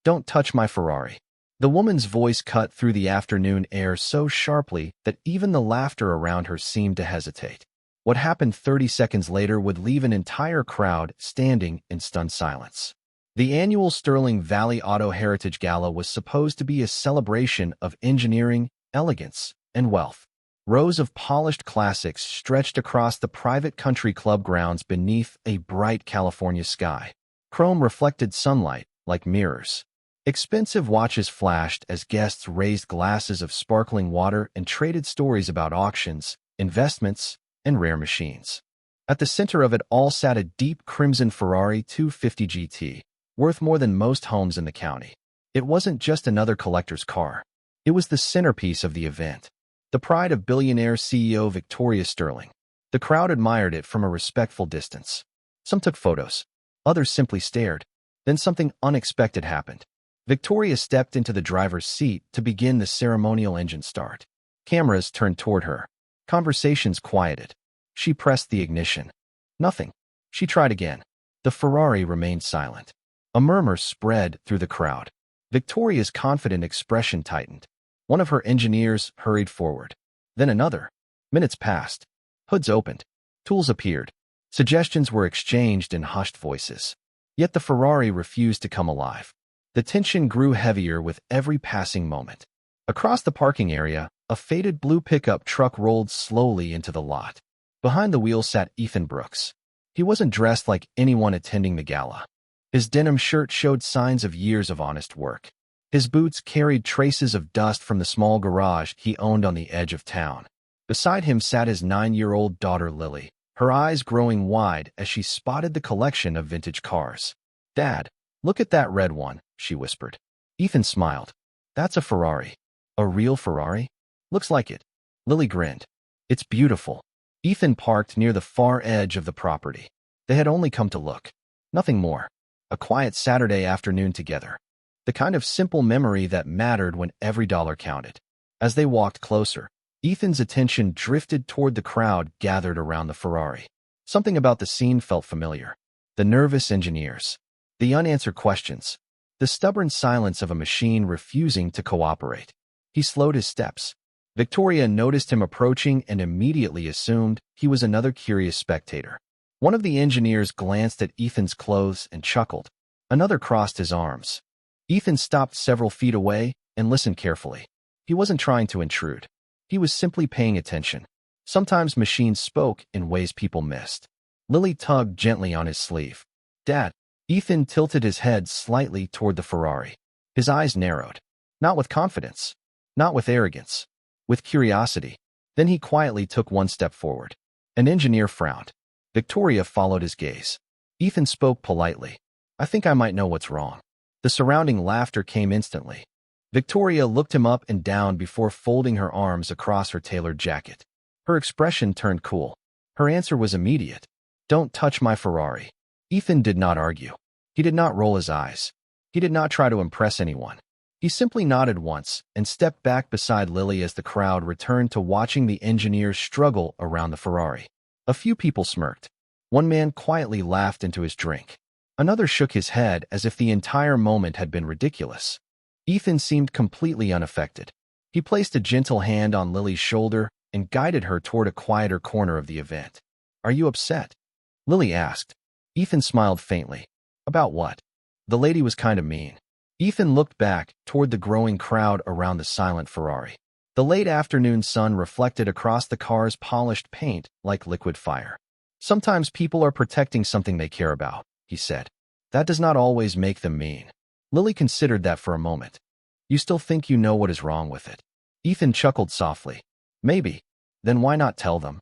Don't touch my Ferrari. The woman's voice cut through the afternoon air so sharply that even the laughter around her seemed to hesitate. What happened 30 seconds later would leave an entire crowd standing in stunned silence. The annual Sterling Valley Auto Heritage Gala was supposed to be a celebration of engineering, elegance, and wealth. Rows of polished classics stretched across the private country club grounds beneath a bright California sky. Chrome reflected sunlight like mirrors. Expensive watches flashed as guests raised glasses of sparkling water and traded stories about auctions, investments, and rare machines. At the center of it all sat a deep crimson Ferrari 250 GT, worth more than most homes in the county. It wasn't just another collector's car. It was the centerpiece of the event, the pride of Billionaire CEO Victoria Sterling. The crowd admired it from a respectful distance. Some took photos. Others simply stared. Then something unexpected happened. Victoria stepped into the driver's seat to begin the ceremonial engine start. Cameras turned toward her. Conversations quieted. She pressed the ignition. Nothing. She tried again. The Ferrari remained silent. A murmur spread through the crowd. Victoria's confident expression tightened. One of her engineers hurried forward. Then another. Minutes passed. Hoods opened. Tools appeared. Suggestions were exchanged in hushed voices. Yet the Ferrari refused to come alive. The tension grew heavier with every passing moment. Across the parking area, a faded blue pickup truck rolled slowly into the lot. Behind the wheel sat Ethan Brooks. He wasn't dressed like anyone attending the gala. His denim shirt showed signs of years of honest work. His boots carried traces of dust from the small garage he owned on the edge of town. Beside him sat his 9-year-old daughter Lily, her eyes growing wide as she spotted the collection of vintage cars. "Dad, look at that red one," she whispered. Ethan smiled. "That's a Ferrari." "A real Ferrari?" "Looks like it." Lily grinned. "It's beautiful." Ethan parked near the far edge of the property. They had only come to look. Nothing more. A quiet Saturday afternoon together. The kind of simple memory that mattered when every dollar counted. As they walked closer, Ethan's attention drifted toward the crowd gathered around the Ferrari. Something about the scene felt familiar. The nervous engineers. The unanswered questions. The stubborn silence of a machine refusing to cooperate. He slowed his steps. Victoria noticed him approaching and immediately assumed he was another curious spectator. One of the engineers glanced at Ethan's clothes and chuckled. Another crossed his arms. Ethan stopped several feet away and listened carefully. He wasn't trying to intrude. He was simply paying attention. Sometimes machines spoke in ways people missed. Lily tugged gently on his sleeve. "Dad." Ethan tilted his head slightly toward the Ferrari. His eyes narrowed. Not with confidence. Not with arrogance. With curiosity. Then he quietly took one step forward. An engineer frowned. Victoria followed his gaze. Ethan spoke politely. "I think I might know what's wrong." The surrounding laughter came instantly. Victoria looked him up and down before folding her arms across her tailored jacket. Her expression turned cool. Her answer was immediate. "Don't touch my Ferrari." Ethan did not argue. He did not roll his eyes. He did not try to impress anyone. He simply nodded once and stepped back beside Lily as the crowd returned to watching the engineers struggle around the Ferrari. A few people smirked. One man quietly laughed into his drink. Another shook his head as if the entire moment had been ridiculous. Ethan seemed completely unaffected. He placed a gentle hand on Lily's shoulder and guided her toward a quieter corner of the event. "Are you upset?" Lily asked. Ethan smiled faintly. "About what?" The lady was kind of mean. Ethan looked back toward the growing crowd around the silent Ferrari. The late afternoon sun reflected across the car's polished paint like liquid fire. "Sometimes people are protecting something they care about," he said. "That does not always make them mean." Lily considered that for a moment. "You still think you know what is wrong with it?" Ethan chuckled softly. "Maybe. Then why not tell them?"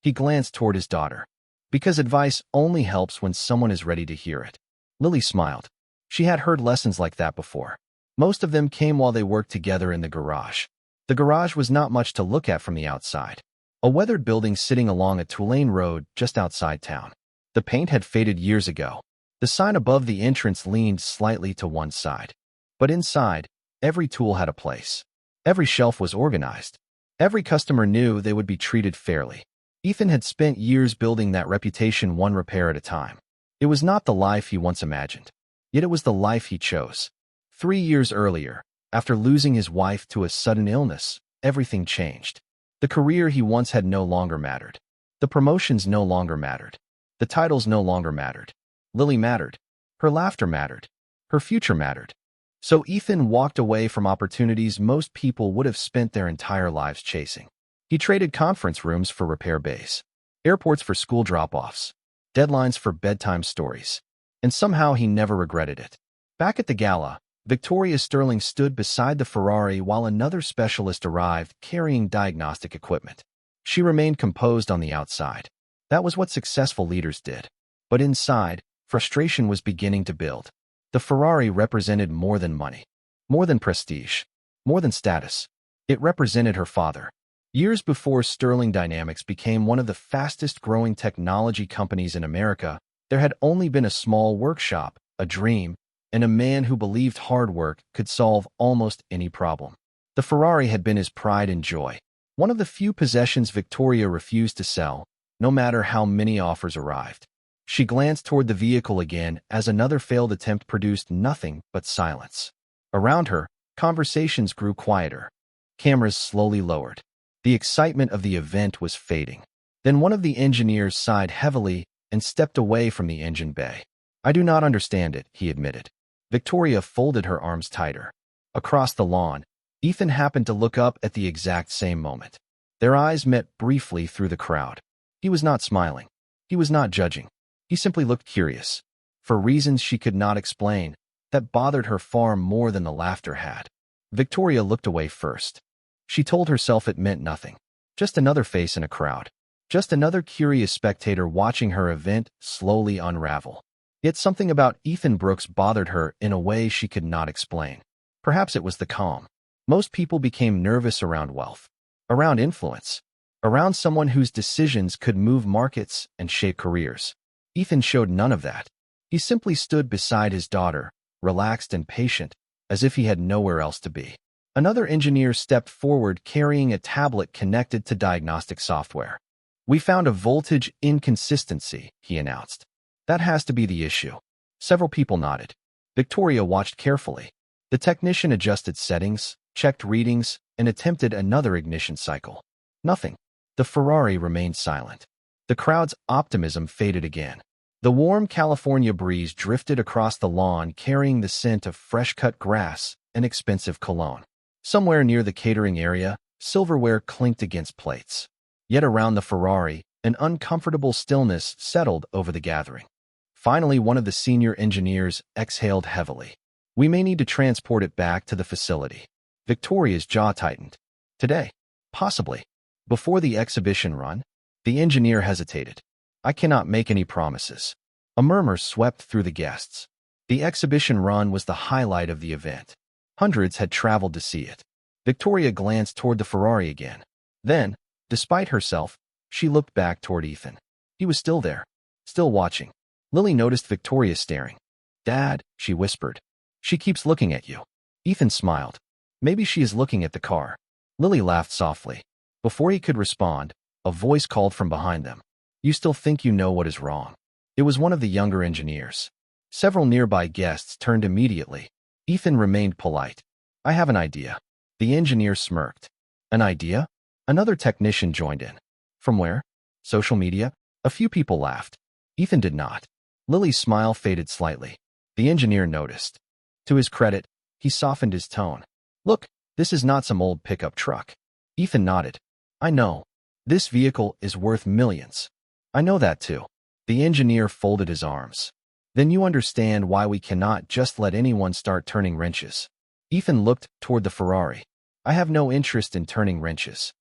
He glanced toward his daughter. "Because advice only helps when someone is ready to hear it." Lily smiled. She had heard lessons like that before. Most of them came while they worked together in the garage. The garage was not much to look at from the outside. A weathered building sitting along a two-lane road just outside town. The paint had faded years ago. The sign above the entrance leaned slightly to one side. But inside, every tool had a place. Every shelf was organized. Every customer knew they would be treated fairly. Ethan had spent years building that reputation one repair at a time. It was not the life he once imagined. Yet it was the life he chose. 3 years earlier, after losing his wife to a sudden illness, everything changed. The career he once had no longer mattered. The promotions no longer mattered. The titles no longer mattered. Lily mattered. Her laughter mattered. Her future mattered. So Ethan walked away from opportunities most people would have spent their entire lives chasing. He traded conference rooms for repair bays, airports for school drop-offs, deadlines for bedtime stories. And somehow he never regretted it. Back at the gala, Victoria Sterling stood beside the Ferrari while another specialist arrived carrying diagnostic equipment. She remained composed on the outside. That was what successful leaders did. But inside, frustration was beginning to build. The Ferrari represented more than money, more than prestige, more than status. It represented her father. Years before Sterling Dynamics became one of the fastest-growing technology companies in America, there had only been a small workshop, a dream, and a man who believed hard work could solve almost any problem. The Ferrari had been his pride and joy, one of the few possessions Victoria refused to sell, no matter how many offers arrived. She glanced toward the vehicle again as another failed attempt produced nothing but silence. Around her, conversations grew quieter. Cameras slowly lowered. The excitement of the event was fading. Then one of the engineers sighed heavily and stepped away from the engine bay. "I do not understand it," he admitted. Victoria folded her arms tighter. Across the lawn, Ethan happened to look up at the exact same moment. Their eyes met briefly through the crowd. He was not smiling. He was not judging. He simply looked curious. For reasons she could not explain, that bothered her far more than the laughter had. Victoria looked away first. She told herself it meant nothing. Just another face in a crowd. Just another curious spectator watching her event slowly unravel. Yet something about Ethan Brooks bothered her in a way she could not explain. Perhaps it was the calm. Most people became nervous around wealth, around influence, around someone whose decisions could move markets and shape careers. Ethan showed none of that. He simply stood beside his daughter, relaxed and patient, as if he had nowhere else to be. Another engineer stepped forward carrying a tablet connected to diagnostic software. "We found a voltage inconsistency," he announced. "That has to be the issue." Several people nodded. Victoria watched carefully. The technician adjusted settings, checked readings, and attempted another ignition cycle. Nothing. The Ferrari remained silent. The crowd's optimism faded again. The warm California breeze drifted across the lawn carrying the scent of fresh-cut grass and expensive cologne. Somewhere near the catering area, silverware clinked against plates. Yet around the Ferrari, an uncomfortable stillness settled over the gathering. Finally, one of the senior engineers exhaled heavily. "We may need to transport it back to the facility." Victoria's jaw tightened. "Today? Possibly. Before the exhibition run?" The engineer hesitated. "I cannot make any promises." A murmur swept through the guests. The exhibition run was the highlight of the event. Hundreds had traveled to see it. Victoria glanced toward the Ferrari again. Then, despite herself, she looked back toward Ethan. He was still there, still watching. Lily noticed Victoria staring. "Dad," she whispered. "She keeps looking at you." Ethan smiled. "Maybe she is looking at the car." Lily laughed softly. Before he could respond, a voice called from behind them. "You still think you know what is wrong." It was one of the younger engineers. Several nearby guests turned immediately. Ethan remained polite. "I have an idea." The engineer smirked. "An idea?" Another technician joined in. "From where?" "Social media." A few people laughed. Ethan did not. Lily's smile faded slightly. The engineer noticed. To his credit, he softened his tone. "Look, this is not some old pickup truck." Ethan nodded. "I know. This vehicle is worth millions." "I know that too." The engineer folded his arms. "Then you understand why we cannot just let anyone start turning wrenches." Ethan looked toward the Ferrari. "I have no interest in turning wrenches."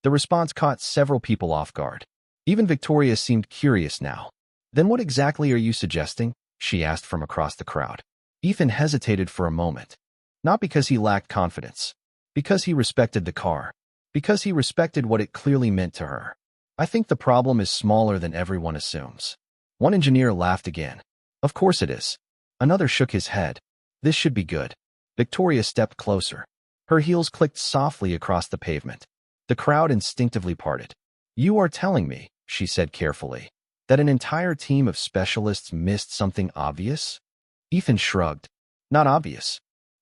The response caught several people off guard. Even Victoria seemed curious now. "Then what exactly are you suggesting?" she asked from across the crowd. Ethan hesitated for a moment. Not because he lacked confidence. Because he respected the car. Because he respected what it clearly meant to her. "I think the problem is smaller than everyone assumes." One engineer laughed again. "Of course it is." Another shook his head. "This should be good." Victoria stepped closer. Her heels clicked softly across the pavement. The crowd instinctively parted. "You are telling me," she said carefully, "that an entire team of specialists missed something obvious?" Ethan shrugged. "Not obvious.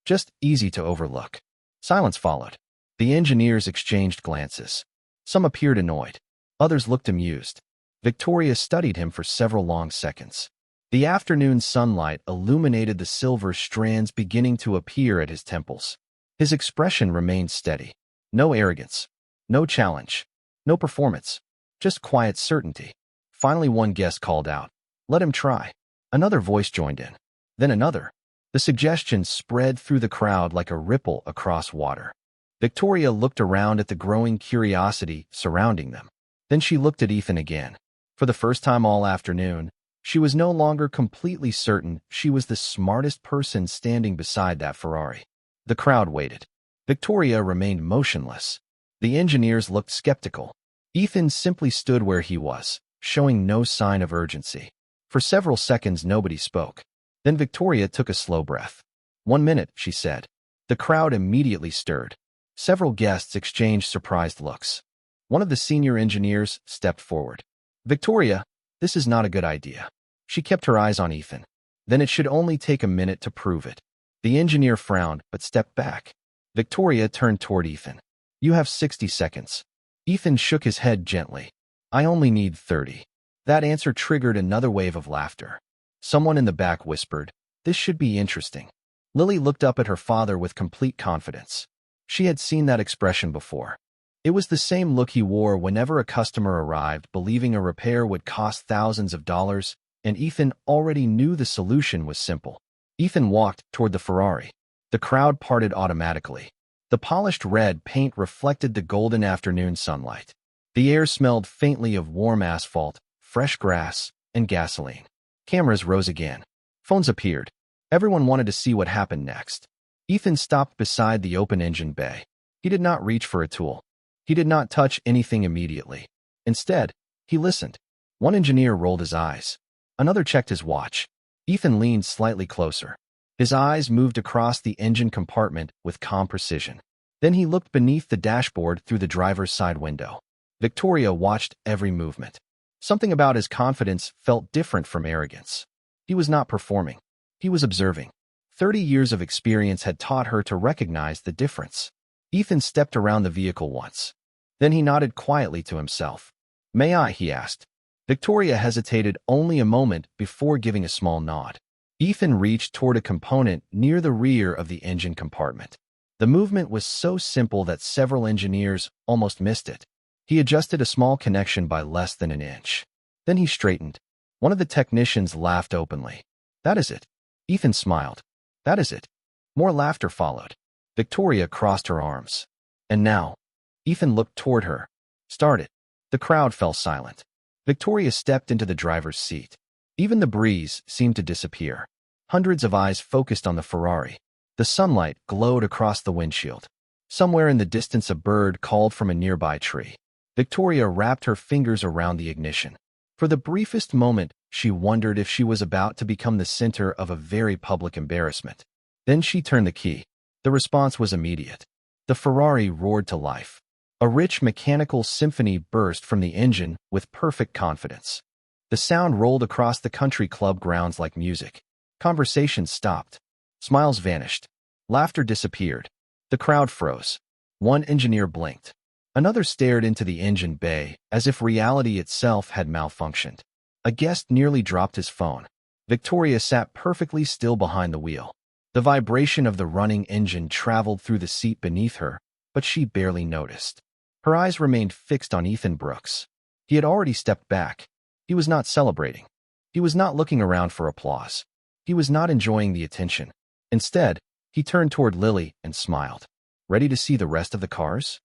Just easy to overlook. Silence followed. The engineers exchanged glances. Some appeared annoyed. Others looked amused. Victoria studied him for several long seconds. The afternoon sunlight illuminated the silver strands beginning to appear at his temples. His expression remained steady. No arrogance. No challenge. No performance. Just quiet certainty. Finally, one guest called out, "Let him try." Another voice joined in. Then another. The suggestion spread through the crowd like a ripple across water. Victoria looked around at the growing curiosity surrounding them. Then she looked at Ethan again. For the first time all afternoon, she was no longer completely certain she was the smartest person standing beside that Ferrari. The crowd waited. Victoria remained motionless. The engineers looked skeptical. Ethan simply stood where he was, showing no sign of urgency. For several seconds, nobody spoke. Then Victoria took a slow breath. "1 minute," she said. The crowd immediately stirred. Several guests exchanged surprised looks. One of the senior engineers stepped forward. "Victoria, this is not a good idea." She kept her eyes on Ethan. "Then it should only take a minute to prove it." The engineer frowned but stepped back. Victoria turned toward Ethan. "You have 60 seconds. Ethan shook his head gently. "I only need 30. That answer triggered another wave of laughter. Someone in the back whispered, "This should be interesting." Lily looked up at her father with complete confidence. She had seen that expression before. It was the same look he wore whenever a customer arrived, believing a repair would cost thousands of dollars, and Ethan already knew the solution was simple. Ethan walked toward the Ferrari. The crowd parted automatically. The polished red paint reflected the golden afternoon sunlight. The air smelled faintly of warm asphalt, fresh grass, and gasoline. Cameras rose again. Phones appeared. Everyone wanted to see what happened next. Ethan stopped beside the open-engine bay. He did not reach for a tool. He did not touch anything immediately. Instead, he listened. One engineer rolled his eyes. Another checked his watch. Ethan leaned slightly closer. His eyes moved across the engine compartment with calm precision. Then he looked beneath the dashboard through the driver's side window. Victoria watched every movement. Something about his confidence felt different from arrogance. He was not performing. He was observing. 30 years of experience had taught her to recognize the difference. Ethan stepped around the vehicle once. Then he nodded quietly to himself. "May I?" he asked. Victoria hesitated only a moment before giving a small nod. Ethan reached toward a component near the rear of the engine compartment. The movement was so simple that several engineers almost missed it. He adjusted a small connection by less than an inch. Then he straightened. One of the technicians laughed openly. "That is it." Ethan smiled. "That is it." More laughter followed. Victoria crossed her arms. "And now?" Ethan looked toward her. "Start it." The crowd fell silent. Victoria stepped into the driver's seat. Even the breeze seemed to disappear. Hundreds of eyes focused on the Ferrari. The sunlight glowed across the windshield. Somewhere in the distance, a bird called from a nearby tree. Victoria wrapped her fingers around the ignition. For the briefest moment, she wondered if she was about to become the center of a very public embarrassment. Then she turned the key. The response was immediate. The Ferrari roared to life. A rich mechanical symphony burst from the engine with perfect confidence. The sound rolled across the country club grounds like music. Conversations stopped. Smiles vanished. Laughter disappeared. The crowd froze. One engineer blinked. Another stared into the engine bay as if reality itself had malfunctioned. A guest nearly dropped his phone. Victoria sat perfectly still behind the wheel. The vibration of the running engine traveled through the seat beneath her, but she barely noticed. Her eyes remained fixed on Ethan Brooks. He had already stepped back. He was not celebrating. He was not looking around for applause. He was not enjoying the attention. Instead, he turned toward Lily and smiled. "Ready to see the rest of the cars?"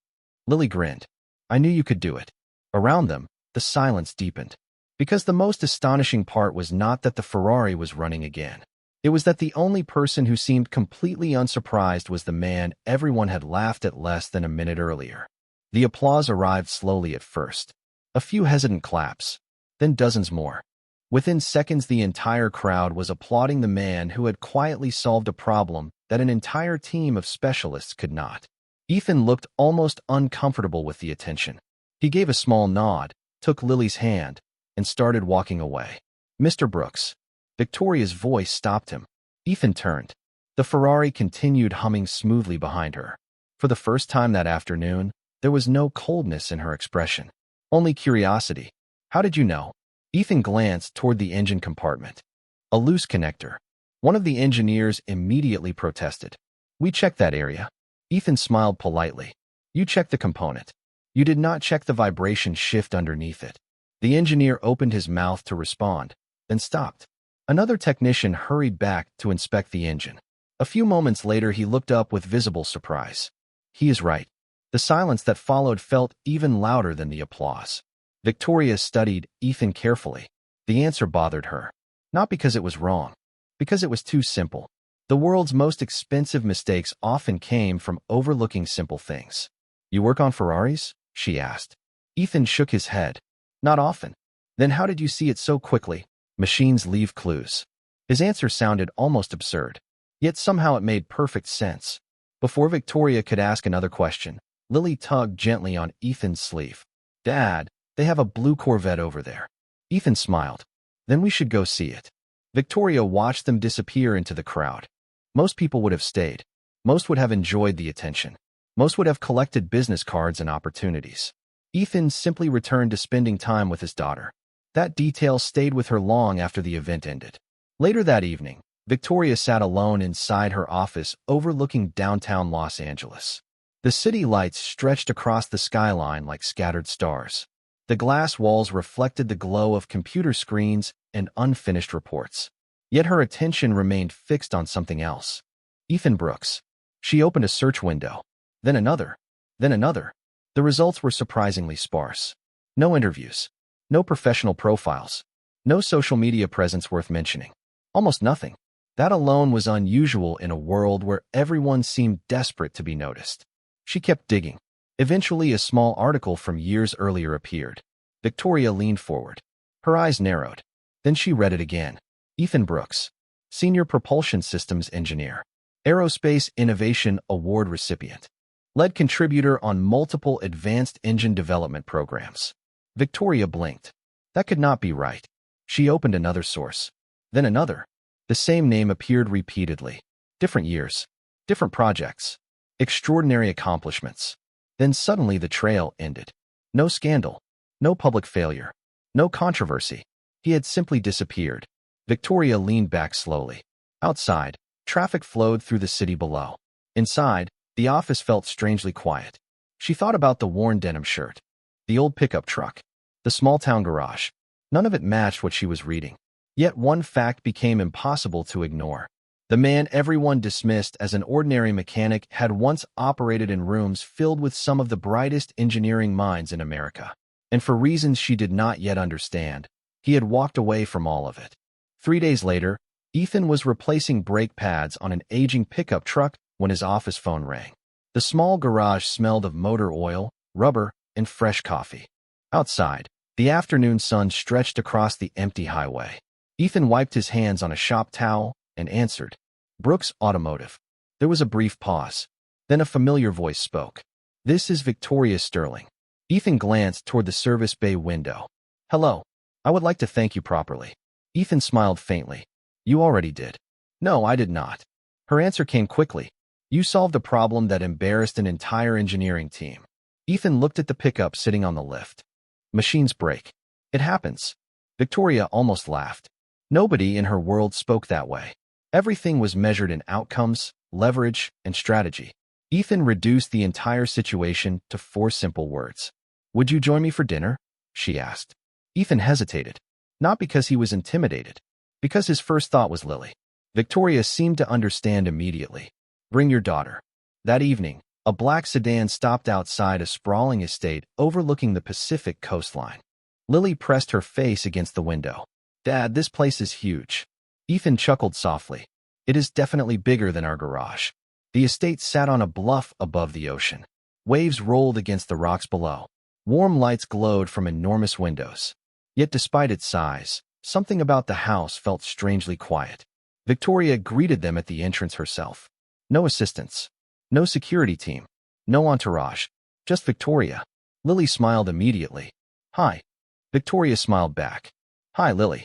Lily grinned. "I knew you could do it." Around them, the silence deepened. Because the most astonishing part was not that the Ferrari was running again. It was that the only person who seemed completely unsurprised was the man everyone had laughed at less than a minute earlier. The applause arrived slowly at first. A few hesitant claps, then dozens more. Within seconds, the entire crowd was applauding the man who had quietly solved a problem that an entire team of specialists could not. Ethan looked almost uncomfortable with the attention. He gave a small nod, took Lily's hand, and started walking away. "Mr. Brooks." Victoria's voice stopped him. Ethan turned. The Ferrari continued humming smoothly behind her. For the first time that afternoon, there was no coldness in her expression, only curiosity. How did you know? Ethan glanced toward the engine compartment. A loose connector. One of the engineers immediately protested. We checked that area. Ethan smiled politely. You checked the component. You did not check the vibration shift underneath it. The engineer opened his mouth to respond, then stopped. Another technician hurried back to inspect the engine. A few moments later, he looked up with visible surprise. He is right. The silence that followed felt even louder than the applause. Victoria studied Ethan carefully. The answer bothered her. Not because it was wrong, because it was too simple. The world's most expensive mistakes often came from overlooking simple things. You work on Ferraris? She asked. Ethan shook his head. Not often. Then how did you see it so quickly? Machines leave clues. His answer sounded almost absurd. Yet somehow it made perfect sense. Before Victoria could ask another question, Lily tugged gently on Ethan's sleeve. Dad, they have a blue Corvette over there. Ethan smiled. Then we should go see it. Victoria watched them disappear into the crowd. Most people would have stayed. Most would have enjoyed the attention. Most would have collected business cards and opportunities. Ethan simply returned to spending time with his daughter. That detail stayed with her long after the event ended. Later that evening, Victoria sat alone inside her office overlooking downtown Los Angeles. The city lights stretched across the skyline like scattered stars. The glass walls reflected the glow of computer screens and unfinished reports. Yet her attention remained fixed on something else. Ethan Brooks. She opened a search window. Then another. Then another. The results were surprisingly sparse. No interviews. No professional profiles. No social media presence worth mentioning. Almost nothing. That alone was unusual in a world where everyone seemed desperate to be noticed. She kept digging. Eventually, a small article from years earlier appeared. Victoria leaned forward. Her eyes narrowed. Then she read it again. Ethan Brooks, Senior Propulsion Systems Engineer, Aerospace Innovation Award recipient, lead contributor on multiple advanced engine development programs. Victoria blinked. That could not be right. She opened another source. Then another. The same name appeared repeatedly. Different years. Different projects. Extraordinary accomplishments. Then suddenly the trail ended. No scandal. No public failure. No controversy. He had simply disappeared. Victoria leaned back slowly. Outside, traffic flowed through the city below. Inside, the office felt strangely quiet. She thought about the worn denim shirt, the old pickup truck, the small-town garage. None of it matched what she was reading. Yet one fact became impossible to ignore. The man everyone dismissed as an ordinary mechanic had once operated in rooms filled with some of the brightest engineering minds in America. And for reasons she did not yet understand, he had walked away from all of it. 3 days later, Ethan was replacing brake pads on an aging pickup truck when his office phone rang. The small garage smelled of motor oil, rubber, and fresh coffee. Outside, the afternoon sun stretched across the empty highway. Ethan wiped his hands on a shop towel and answered, Brooks Automotive. There was a brief pause. Then a familiar voice spoke. This is Victoria Sterling. Ethan glanced toward the service bay window. Hello. I would like to thank you properly. Ethan smiled faintly. You already did. No, I did not. Her answer came quickly. You solved a problem that embarrassed an entire engineering team. Ethan looked at the pickup sitting on the lift. Machines break. It happens. Victoria almost laughed. Nobody in her world spoke that way. Everything was measured in outcomes, leverage, and strategy. Ethan reduced the entire situation to 4 simple words. Would you join me for dinner? She asked. Ethan hesitated. Not because he was intimidated. Because his first thought was Lily. Victoria seemed to understand immediately. Bring your daughter. That evening, a black sedan stopped outside a sprawling estate overlooking the Pacific coastline. Lily pressed her face against the window. Dad, this place is huge. Ethan chuckled softly. It is definitely bigger than our garage. The estate sat on a bluff above the ocean. Waves rolled against the rocks below. Warm lights glowed from enormous windows. Yet despite its size, something about the house felt strangely quiet. Victoria greeted them at the entrance herself. No assistants. No security team. No entourage. Just Victoria. Lily smiled immediately. Hi. Victoria smiled back. Hi, Lily.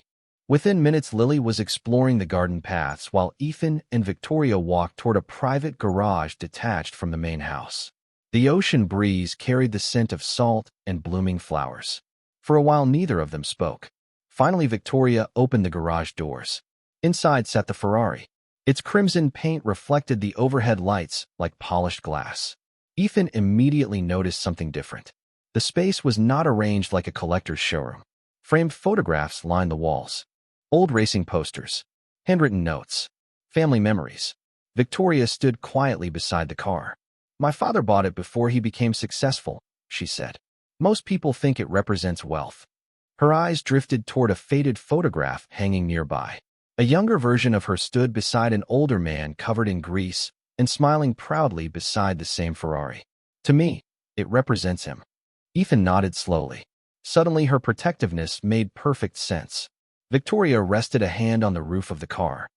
Within minutes, Lily was exploring the garden paths while Ethan and Victoria walked toward a private garage detached from the main house. The ocean breeze carried the scent of salt and blooming flowers. For a while, neither of them spoke. Finally, Victoria opened the garage doors. Inside sat the Ferrari. Its crimson paint reflected the overhead lights like polished glass. Ethan immediately noticed something different. The space was not arranged like a collector's showroom. Framed photographs lined the walls. Old racing posters. Handwritten notes. Family memories. Victoria stood quietly beside the car. "My father bought it before he became successful," she said. "Most people think it represents wealth." Her eyes drifted toward a faded photograph hanging nearby. A younger version of her stood beside an older man covered in grease and smiling proudly beside the same Ferrari. "To me, it represents him." Ethan nodded slowly. Suddenly, her protectiveness made perfect sense. Victoria rested a hand on the roof of the car.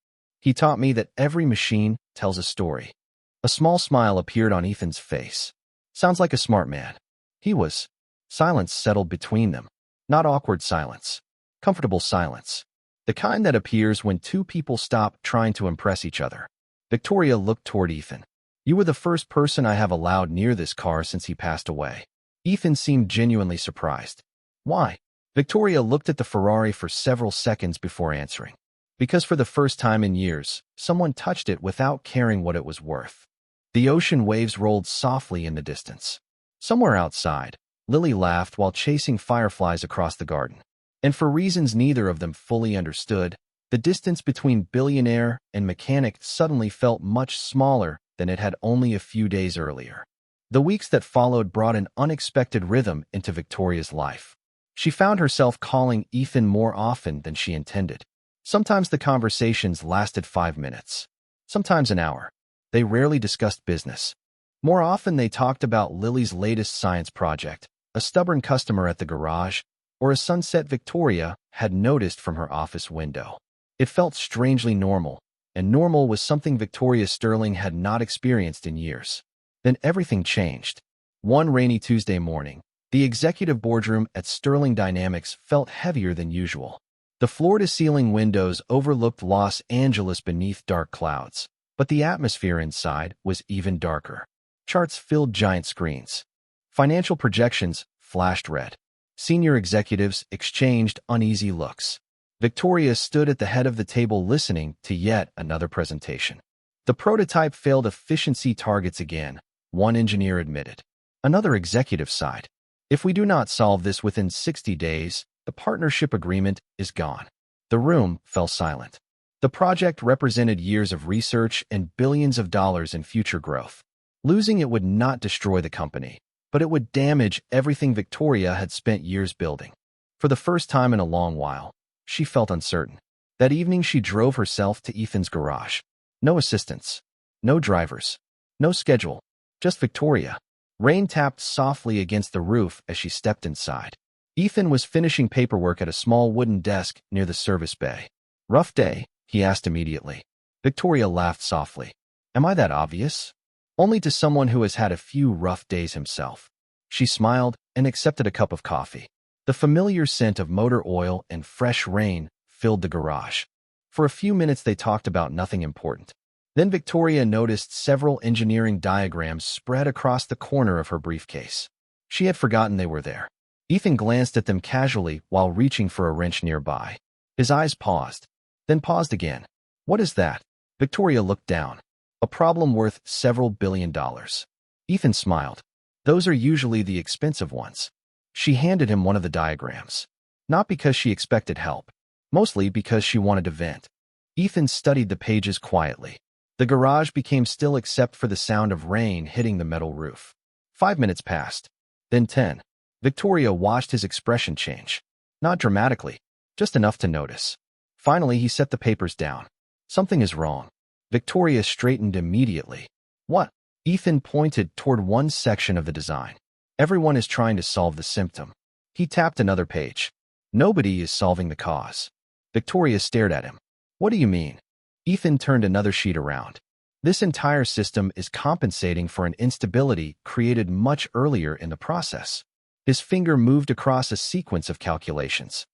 "He taught me that every machine tells a story." A small smile appeared on Ethan's face. "Sounds like a smart man." He was. Silence settled between them. Not awkward silence. Comfortable silence. The kind that appears when two people stop trying to impress each other. Victoria looked toward Ethan. "You were the first person I have allowed near this car since he passed away." Ethan seemed genuinely surprised. "Why?" Victoria looked at the Ferrari for several seconds before answering. "Because for the first time in years, someone touched it without caring what it was worth." The ocean waves rolled softly in the distance. Somewhere outside, Lily laughed while chasing fireflies across the garden. And for reasons neither of them fully understood, the distance between Billionaire and Mechanic suddenly felt much smaller than it had only a few days earlier. The weeks that followed brought an unexpected rhythm into Victoria's life. She found herself calling Ethan more often than she intended. Sometimes the conversations lasted 5 minutes. Sometimes an hour. They rarely discussed business. More often they talked about Lily's latest science project, a stubborn customer at the garage, or a sunset Victoria had noticed from her office window. It felt strangely normal, and normal was something Victoria Sterling had not experienced in years. Then everything changed. One rainy Tuesday morning, the executive boardroom at Sterling Dynamics felt heavier than usual. The floor-to-ceiling windows overlooked Los Angeles beneath dark clouds, but the atmosphere inside was even darker. Charts filled giant screens. Financial projections flashed red. Senior executives exchanged uneasy looks. Victoria stood at the head of the table listening to yet another presentation. The prototype failed efficiency targets again, one engineer admitted. Another executive sighed. "If we do not solve this within 60 days, the partnership agreement is gone." The room fell silent. The project represented years of research and billions of dollars in future growth. Losing it would not destroy the company, but it would damage everything Victoria had spent years building. For the first time in a long while, she felt uncertain. That evening she drove herself to Ethan's garage. No assistants. No drivers. No schedule. Just Victoria. Rain tapped softly against the roof as she stepped inside. Ethan was finishing paperwork at a small wooden desk near the service bay. "Rough day?" he asked immediately. Victoria laughed softly. "Am I that obvious?" "Only to someone who has had a few rough days himself." She smiled and accepted a cup of coffee. The familiar scent of motor oil and fresh rain filled the garage. For a few minutes they talked about nothing important. Then Victoria noticed several engineering diagrams spread across the corner of her briefcase. She had forgotten they were there. Ethan glanced at them casually while reaching for a wrench nearby. His eyes paused, then paused again. "What is that?" Victoria looked down. "A problem worth several $billions." Ethan smiled. "Those are usually the expensive ones." She handed him one of the diagrams. Not because she expected help, mostly because she wanted to vent. Ethan studied the pages quietly. The garage became still except for the sound of rain hitting the metal roof. 5 minutes passed, then 10. Victoria watched his expression change. Not dramatically, just enough to notice. Finally, he set the papers down. "Something is wrong." Victoria straightened immediately. "What?" Ethan pointed toward one section of the design. "Everyone is trying to solve the symptom." He tapped another page. "Nobody is solving the cause." Victoria stared at him. "What do you mean?" Ethan turned another sheet around. "This entire system is compensating for an instability created much earlier in the process." His finger moved across a sequence of calculations.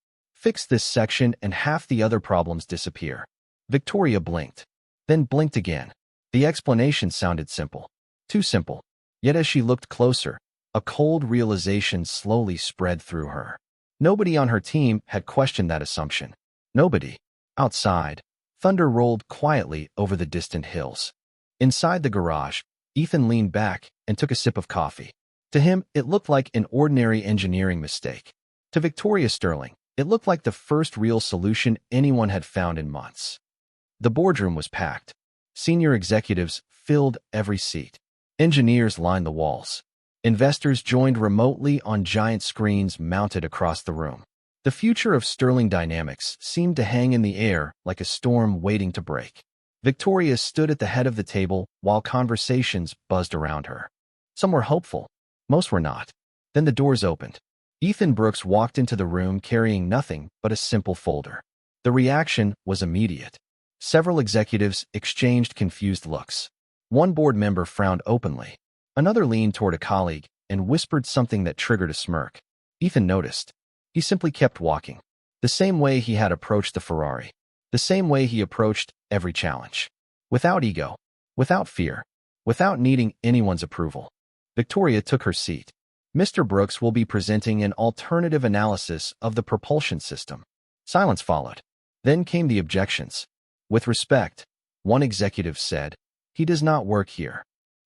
Fix this section and half the other problems disappear. Victoria blinked, then blinked again. The explanation sounded simple. Too simple. Yet as she looked closer, a cold realization slowly spread through her. Nobody on her team had questioned that assumption. Nobody. Outside, thunder rolled quietly over the distant hills. Inside the garage, Ethan leaned back and took a sip of coffee. To him, it looked like an ordinary engineering mistake. To Victoria Sterling, it looked like the first real solution anyone had found in months. The boardroom was packed. Senior executives filled every seat. Engineers lined the walls. Investors joined remotely on giant screens mounted across the room. The future of Sterling Dynamics seemed to hang in the air like a storm waiting to break. Victoria stood at the head of the table while conversations buzzed around her. Some were hopeful. Most were not. Then the doors opened. Ethan Brooks walked into the room carrying nothing but a simple folder. The reaction was immediate. Several executives exchanged confused looks. One board member frowned openly. Another leaned toward a colleague and whispered something that triggered a smirk. Ethan noticed. He simply kept walking. The same way he had approached the Ferrari. The same way he approached every challenge. Without ego. Without fear. Without needing anyone's approval. Victoria took her seat. Mr. Brooks will be presenting an alternative analysis of the propulsion system. Silence followed. Then came the objections. With respect, one executive said, "He does not work here."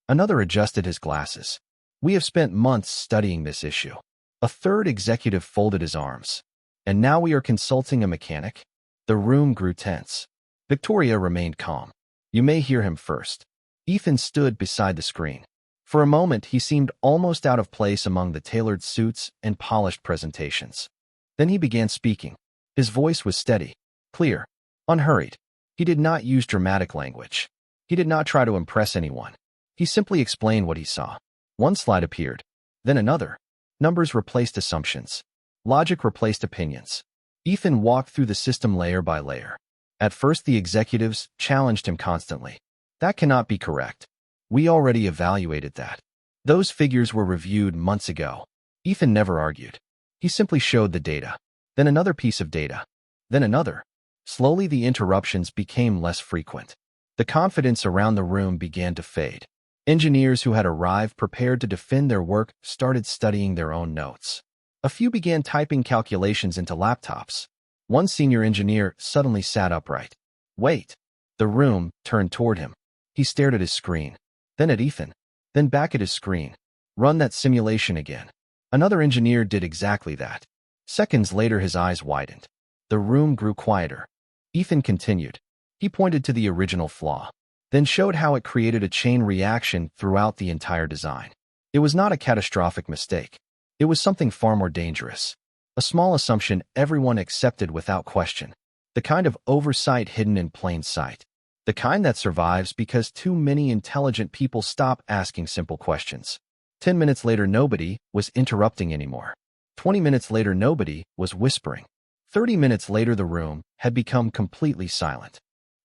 Another adjusted his glasses. "We have spent months studying this issue." A third executive folded his arms. "And now we are consulting a mechanic?" The room grew tense. Victoria remained calm. "You may hear him first." Ethan stood beside the screen. For a moment, he seemed almost out of place among the tailored suits and polished presentations. Then he began speaking. His voice was steady, clear, unhurried. He did not use dramatic language. He did not try to impress anyone. He simply explained what he saw. One slide appeared, then another. Numbers replaced assumptions. Logic replaced opinions. Ethan walked through the system layer by layer. At first, the executives challenged him constantly. "That cannot be correct. We already evaluated that. Those figures were reviewed months ago." Ethan never argued. He simply showed the data. Then another piece of data. Then another. Slowly, the interruptions became less frequent. The confidence around the room began to fade. Engineers who had arrived prepared to defend their work started studying their own notes. A few began typing calculations into laptops. One senior engineer suddenly sat upright. "Wait." The room turned toward him. He stared at his screen. Then at Ethan. Then back at his screen. "Run that simulation again." Another engineer did exactly that. Seconds later, his eyes widened. The room grew quieter. Ethan continued. He pointed to the original flaw, then showed how it created a chain reaction throughout the entire design. It was not a catastrophic mistake. It was something far more dangerous. A small assumption everyone accepted without question. The kind of oversight hidden in plain sight. The kind that survives because too many intelligent people stop asking simple questions. 10 minutes later, nobody was interrupting anymore. 20 minutes later, nobody was whispering. 30 minutes later, the room had become completely silent.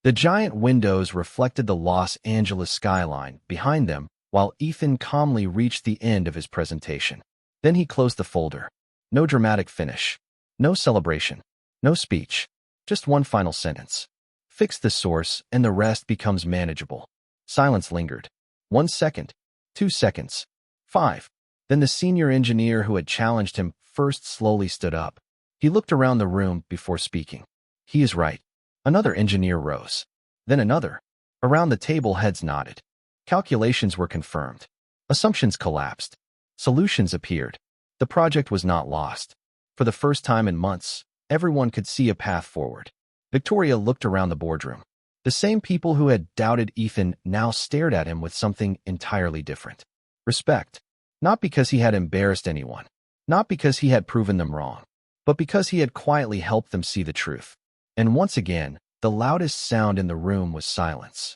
The giant windows reflected the Los Angeles skyline behind them while Ethan calmly reached the end of his presentation. Then he closed the folder. No dramatic finish. No celebration. No speech. Just one final sentence. Fix the source and the rest becomes manageable. Silence lingered. 1 second. 2 seconds. 5. Then the senior engineer who had challenged him first slowly stood up. He looked around the room before speaking. "He is right." Another engineer rose. Then another. Around the table, heads nodded. Calculations were confirmed. Assumptions collapsed. Solutions appeared. The project was not lost. For the first time in months, everyone could see a path forward. Victoria looked around the boardroom. The same people who had doubted Ethan now stared at him with something entirely different. Respect. Not because he had embarrassed anyone. Not because he had proven them wrong. But because he had quietly helped them see the truth. And once again, the loudest sound in the room was silence.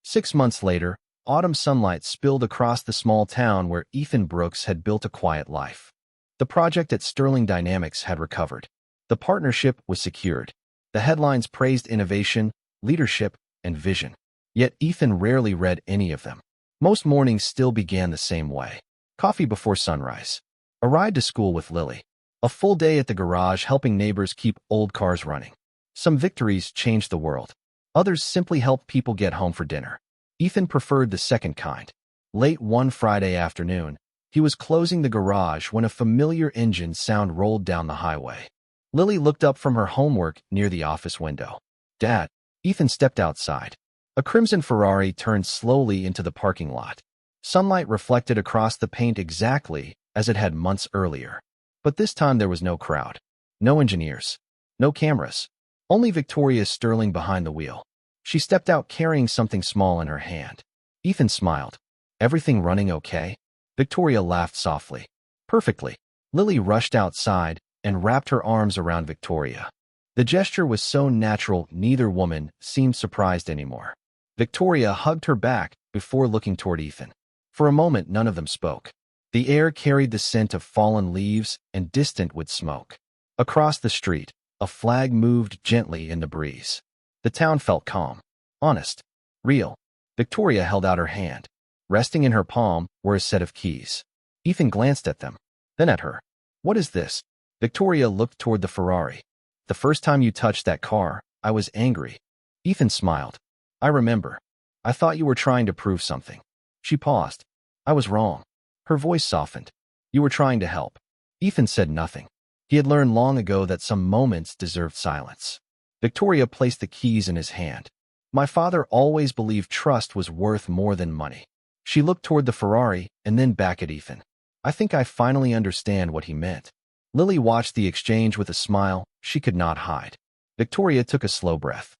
6 months later, autumn sunlight spilled across the small town where Ethan Brooks had built a quiet life. The project at Sterling Dynamics had recovered. The partnership was secured. The headlines praised innovation, leadership, and vision. Yet Ethan rarely read any of them. Most mornings still began the same way. Coffee before sunrise. A ride to school with Lily. A full day at the garage helping neighbors keep old cars running. Some victories changed the world. Others simply helped people get home for dinner. Ethan preferred the second kind. Late one Friday afternoon, he was closing the garage when a familiar engine sound rolled down the highway. Lily looked up from her homework near the office window. "Dad." Ethan stepped outside. A crimson Ferrari turned slowly into the parking lot. Sunlight reflected across the paint exactly as it had months earlier. But this time there was no crowd. No engineers. No cameras. Only Victoria Sterling behind the wheel. She stepped out carrying something small in her hand. Ethan smiled. "Everything running okay?" Victoria laughed softly. "Perfectly." Lily rushed outside and wrapped her arms around Victoria. The gesture was so natural neither woman seemed surprised anymore. Victoria hugged her back before looking toward Ethan. For a moment none of them spoke. The air carried the scent of fallen leaves and distant with smoke. Across the street, a flag moved gently in the breeze. The town felt calm, honest, real. Victoria held out her hand. Resting in her palm were a set of keys. Ethan glanced at them, then at her. "What is this?" Victoria looked toward the Ferrari. "The first time you touched that car, I was angry." Ethan smiled. "I remember. I thought you were trying to prove something." She paused. "I was wrong." Her voice softened. "You were trying to help." Ethan said nothing. He had learned long ago that some moments deserved silence. Victoria placed the keys in his hand. "My father always believed trust was worth more than money." She looked toward the Ferrari and then back at Ethan. "I think I finally understand what he meant." Lily watched the exchange with a smile she could not hide. Victoria took a slow breath.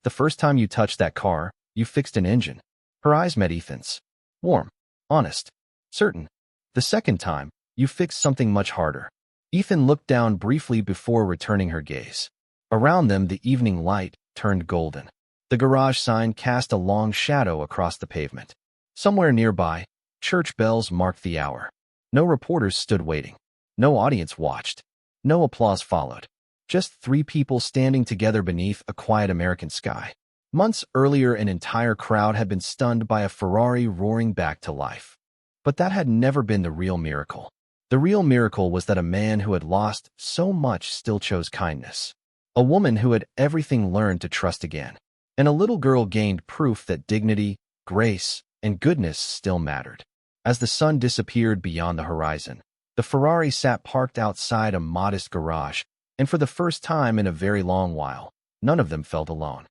"The first time you touched that car, you fixed an engine." Her eyes met Ethan's. Warm, honest, certain. "The second time, you fixed something much harder." Ethan looked down briefly before returning her gaze. Around them, the evening light turned golden. The garage sign cast a long shadow across the pavement. Somewhere nearby, church bells marked the hour. No reporters stood waiting. No audience watched. No applause followed. Just three people standing together beneath a quiet American sky. Months earlier, an entire crowd had been stunned by a Ferrari roaring back to life. But that had never been the real miracle. The real miracle was that a man who had lost so much still chose kindness. A woman who had everything learned to trust again. And a little girl gained proof that dignity, grace, and goodness still mattered. As the sun disappeared beyond the horizon, the Ferrari sat parked outside a modest garage, and for the first time in a very long while, none of them felt alone.